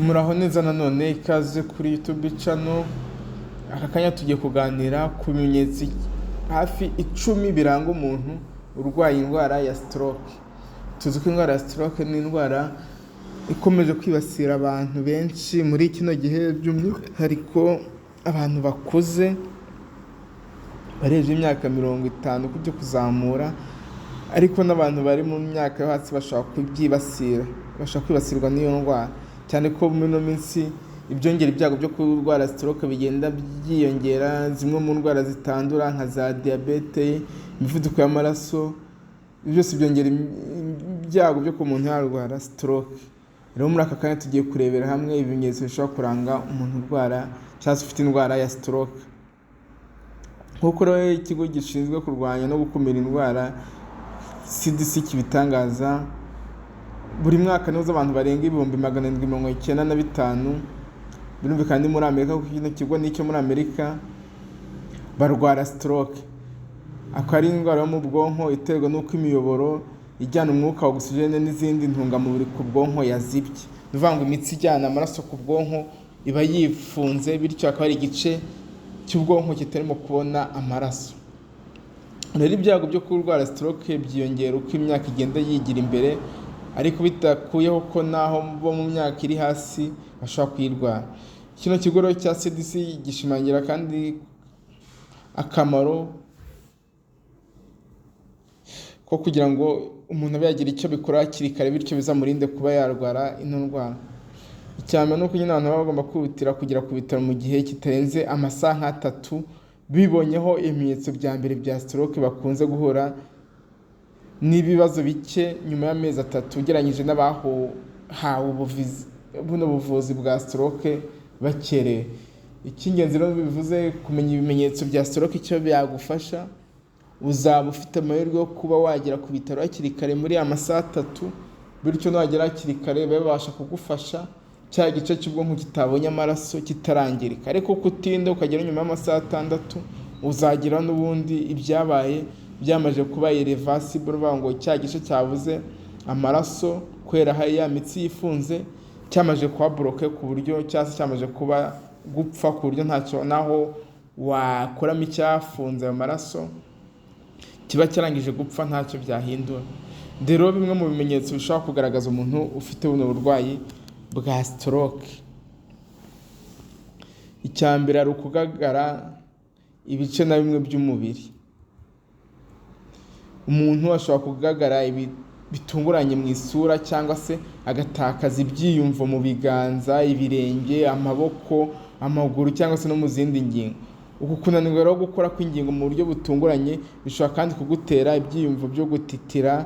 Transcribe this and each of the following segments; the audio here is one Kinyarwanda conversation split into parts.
Muraho neza nanone ikaze kuri YouTube channel. Aka kanya tugiye kuganira ku bimenyetso hafi 10 biranga umuntu urwaye indwara ya stroke. Tuzi ko indwara ya stroke ni indwara ikomeje kwibasira abantu benshi muri kino gihe, by'umwihariko abantu bakuze bareje imyaka 50 kujya kuzamura, ariko n'abantu bari mu myaka yo hasi bashaka kwibasirwa n'iyo ndwara, cyane ko muri no minsi ibyongera ibyago byo kurwara stroke bigenda byiyongera. Zimwe mu ndwara zitandura nka za diabete, imivuduko y'amaraso, byose byongera ibyago byo ku muntu yarwara stroke. Rero muri aka kanya tugiye kurebera hamwe ibimenyetso bishobora kuranga umuntu urwara cyangwa ufite indwara ya stroke. Nk'uko rero ikigo gishinzwe kurwanya no gukumira indwara CDC kibitangaza, buri mwaka niho abantu barenga 795 birumvikana muri Amerika, kuko kino kigo nicyo muri Amerika, barwara stroke. Akari indwara yo mu bwonko iterwa n'uko imiyoboro ijyana umwuka wa oxygene n'izindi ntungamubiri ku bwonko yazibye. Bivuga ngo imitsi ijyana amaraso ku bwonko iba yifunze, bityo akaba ari igice cy'ubwonko kitarimo kubona amaraso. Rero ibyago byo kurwara stroke byiyongera uko imyaka igenda yigira imbere, ariko bitakuyeho ko naho bo mu myaka iri hasi bashobora kuyirwara. Kino kigo cya CDC gishimangira kandi akamaro ko kugira ngo umuntu abe yagira icyo bikora hakiri kare, bityo bizamurinde kuba yarwara ino ndwara. Icyambere ni uko nyine abantu baba bagomba kwihutira kugera ku bitaro mu gihe kitarenze amasaha 3 bibonyeho ibimenyetso bya mbere bya stroke. Bakunze guhura n'ibibazo bike nyuma y'amezi 3 ugereranyije n'abahawe ubuvuzi bwa stroke bakerewe. Icy'ingenzi rero bivuze kumenya ibimenyetso bya stroke icyo byagufasha, uzaba ufite amahirwe yo kuba wagera ku bitaro hakiri kare muri amasaha 3, bityo nagera hakiri kare babasha kugufasha cya gice cy'ubwonko kitabonye amaraso kitarangirika. Ariko kutinda ukagera nyuma y'amasaha 6 uzagira n'ubundi ibyabaye byamaje kuba irreversible, ngo cya gice cyabuze amaraso kwera ya mitsi yifunze cyamaje kuba bloqué ku buryo cyase cyamaje kuba gupfa, ku buryo ntacyo naho wakoramo icyafunze amaraso kiba cyarangije gupfa, ntacyo byahindura. Rero bimwe mu bimenyetso bishobora kugaragaza umuntu ufite buno burwayi bwa stroke. Icyambere ari ukugagara ibice na bimwe by'umubiri. Umuntu ashobora kugagara bitunguranye mu isura, cyangwa se agatakaza ibyiyumvo mu biganza, ibirenge, amaboko, amaguru, cyangwa se no mu zindi ngingo. Uku kunanirwa rero gukora kw'ingingo mu buryo butunguranye bishobora kandi kugutera ibyiyumvo byo gutitira.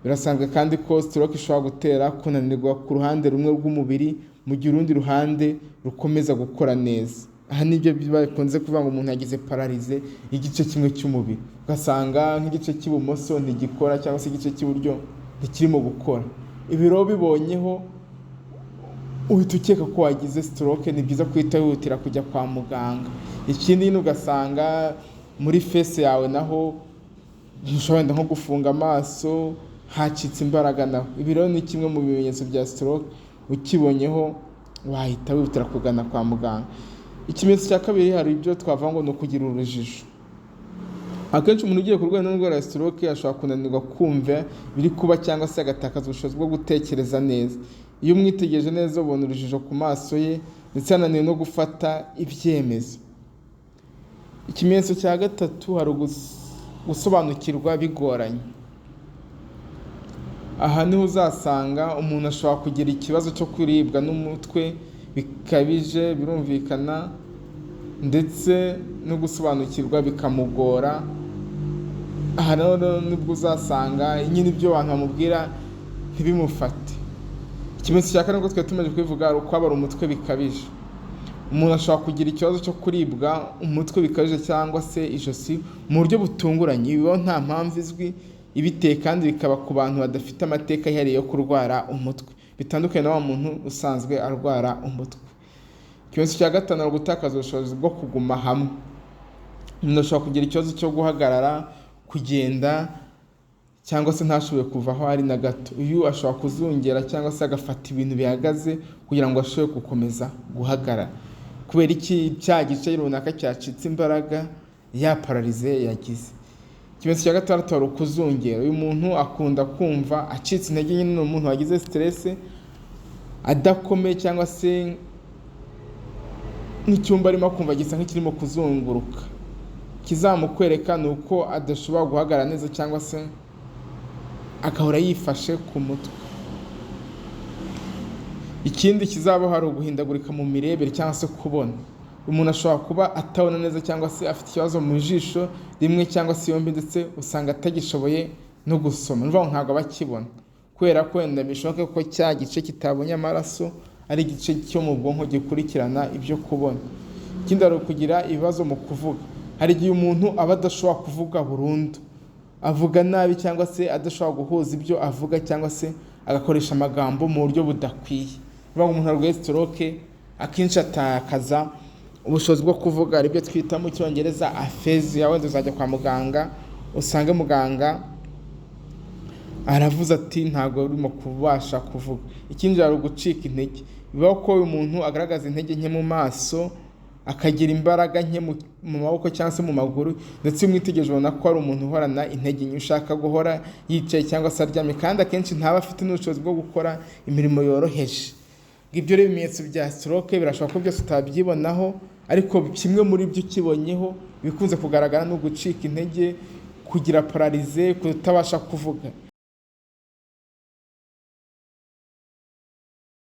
Birasanzwe kandi ko stroke ishobora gutera kunanirwa ku ruhande rumwe rw'umubiri mu gihe urundi ruhande rukomeza gukora neza. Aha nibyo bakunze kuvuga ngo umuntu yagize paralize igice kimwe cy'umubiri, ugasanga nk'igice cy'ibumoso ntigikora, cyangwa se igice cy'iburyo ntikirimo gukora. Ibi rero bibonyeho uhita ukeka ko wagize stroke, ni byiza kwita wihutira kujya kwa muganga. Ikindi ni ugasanga muri face yawe naho ushobora nko gufunga amaso, hacitse imbaraga naho. Ibi rero ni kimwe mu bimenyetso bya stroke, ukibonyeho wahita wihutira kugana kwa muganga. Ikimenyetso cya kabiri hari ibyo twavuga ngo ni ukugira urujijo. Akenshi umuntu ugiye kurwara indwara ya stroke ashobora kunanirwa kumva biri kuba, cyangwa se agatakaza ubushobozi bwo gutekereza neza. Iyo umwitegereje neza ubona urujijo ku maso ye, ndetse ananiwe no gufata ibyemezo. Ikimenyetso cya gatatu hari gusobanukirwa bigoranye. Aha niho uzasanga umuntu ashobora kugira ikibazo cyo kuribwa n'umutwe bikabije, birumvikana, ndetse no gusobanukirwa bikamugora. Aha rero nibwo uzasanga nyine ibyo abantu bamubwira ntibimufate. Ikimenyetso cya kane, ko twe tumaze kwivuga, ari ukwabara umutwe bikabije. Umuntu ashobora kugira ikibazo cyo kuribwa umutwe bikabije, cyangwa se ijosi mu buryo butunguranye. Ibibaho nta mpamvu izwi ibiteye, kandi bikaba ku bantu badafite amateka yihariye yo kurwara umutwe, bitandukanye na wa muntu usanzwe arwara umutwe. Ikimenyetso cya gatanu ari gutakaza ubushobozi bwo kuguma hamwe. Umuntu ashobora kugira ikibazo cyo guhagarara, kugenda, cyangwa se ntashoboye kuva aho ari na gato. Uyu ashobora kuzungera cyangwa se agafata ibintu bihagaze kugira ngo ashobore gukomeza guhagarara. Kubera iki? Cya gice runaka cyacitse imbaraga, ya pararize yagize. Ikimenyetso cya gatandatu ari ukuzungera. Uyu muntu akunda kumva acitse intege, nyine ni umuntu wagize stress, adakomeye cyangwa se nk'icyumba arimo kumva gisa nk'ikirimo kuzunguruka. Kizamukwereka ni uko adashobora guhagarara neza cyangwa se agahora yifashe ku mutwe. Ikindi kizaba hari uguhindagurika mu mirebere cyangwa se kubona. Umuntu ashobora kuba atabona neza cyangwa se afite ikibazo mu jisho rimwe cyangwa se yombi, ndetse usanga atagishoboye no gusoma. Ni ukuvuga ngo ntabwo aba akibona, kubera ko wenda bishoboka ko cya gice kitabonye amaraso ari igice cyo mu bwonko gikurikirana ibyo kubona. Ikindi ari ukugira ibibazo mu kuvuga. Hari igihe umuntu aba adashobora kuvuga burundu, avuga nabi cyangwa se adashobora guhuza ibyo avuga cyangwa se agakoresha amagambo mu buryo budakwiye. Ni ukuvuga ngo umuntu arwaye stroke akenshi atakaza ubushobozi bwo kuvuga, aribyo twita mu cyongereza aphasia. Wenda uzajya kwa muganga usange muganga aravuze ati ntabwo urimo kubasha kuvuga. Ikindi ari ugucika intege. Bibaho ko uyu muntu agaragaza intege nke mu maso, akagira imbaraga nke mu maboko cyangwa se mu maguru, ndetse umwitegereje ubona ko ari umuntu uhorana intege nke, ushaka guhora yicaye cyangwa se aryamye, kandi akenshi ntaba afite n'ubushobozi bwo gukora imirimo yoroheje. Ibyo rero ibimenyetso bya stroke birashoboka ko byose utabyibonaho, ariko kimwe muri byo ukibonyeho bikunze kugaragara no gucika intege, kugira pararize, kutabasha kuvuga.